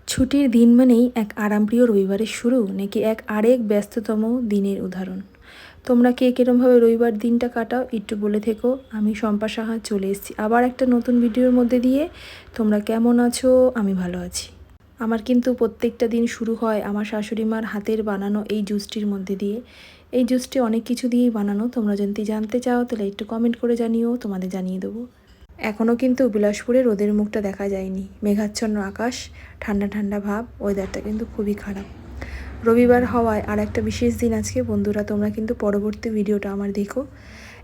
ছুটির দিন মানেই এক আরামপ্রিয় রবিবারের শুরু নাকি এক আরেক ব্যস্ততম দিনের উদাহরণ। তোমরা কে কীরমভাবে রবিবার দিনটা কাটাও একটু বলে থেকো। আমি শম্পা সাহা চলে এসেছি আবার একটা নতুন ভিডিওর মধ্যে দিয়ে। তোমরা কেমন আছো? আমি ভালো আছি। আমার কিন্তু প্রত্যেকটা দিন শুরু হয় আমার শাশুড়ি মার হাতের বানানো এই জুসটির মধ্যে দিয়ে। এই জুসটি অনেক কিছু দিয়েই বানানো, তোমরা যদি জানতে চাও তাহলে একটু কমেন্ট করে জানিও, তোমাদের জানিয়ে দেবো। এখনও কিন্তু বিলাসপুরে রোদের মুখটা দেখা যায়নি, মেঘাচ্ছন্ন আকাশ, ঠান্ডা ঠান্ডা ভাব, ওয়েদারটা কিন্তু খুবই খারাপ। রবিবার হওয়ায় আর একটা বিশেষ দিন আজকে। বন্ধুরা তোমরা কিন্তু পরবর্তী ভিডিওটা আমার দেখো।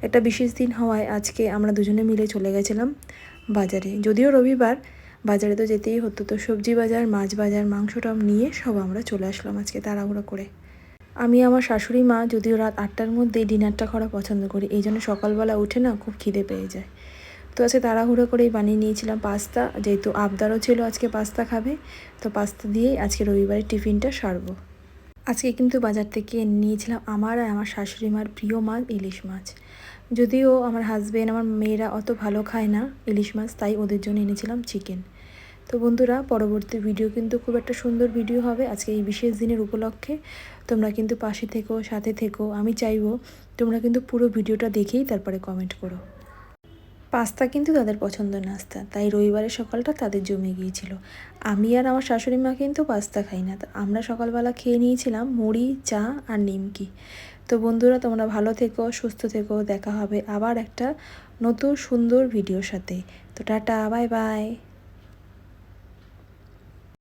একটা বিশেষ দিন হওয়ায় আজকে আমরা দুজনে মিলে চলে গেছিলাম বাজারে। যদিও রবিবার, বাজারে তো যেতেই হতো, তো সবজি বাজার, মাছ বাজার, মাংসটাম নিয়ে সব আমরা চলে আসলাম আজকে তাড়াহুড়ো করে। আমি আমার শাশুড়ি মা যদিও রাত 8টার মধ্যেই ডিনারটা করা পছন্দ করি, এই জন্য সকালবেলা উঠে না খুব খিদে পেয়ে যায়। তো আজকে তাড়াহুড়ো করেই বানিয়ে নিয়েছিলাম পাস্তা, যেহেতু আবদারও ছিল আজকে পাস্তা খাবে, তো পাস্তা দিয়েই আজকে রবিবারের টিফিনটা সারবো। আজকে কিন্তু বাজার থেকে এনে নিয়েছিলাম আমার আর আমার শাশুড়ি মার প্রিয় মাছ, ইলিশ মাছ। যদিও আমার হাজবেন্ড, আমার মেয়েরা অত ভালো খায় না ইলিশ মাছ, তাই ওদের জন্য এনেছিলাম চিকেন। তো বন্ধুরা পরবর্তী ভিডিও কিন্তু খুব একটা সুন্দর ভিডিও হবে আজকে এই বিশেষ দিনের উপলক্ষে। তোমরা কিন্তু পাশে থেকো, সাথে থেকো। আমি চাইবো তোমরা কিন্তু পুরো ভিডিওটা দেখেই তারপরে কমেন্ট করো। পাস্তা কিন্তু তাদের পছন্দের নাস্তা, তাই রবিবারের সকালটা তাদের জমে গিয়েছিল। আমি আর আমার শাশুড়ি মা কিন্তু পাস্তা খাই না, তো আমরা সকালবেলা খেয়ে নিয়েছিলাম মুড়ি, চা আর নিমকি। তো বন্ধুরা তোমরা ভালো থেকো, সুস্থ থেকো, দেখা হবে আবার একটা নতুন সুন্দর ভিডিওর সাথে। তো টাটা, বাই বাই।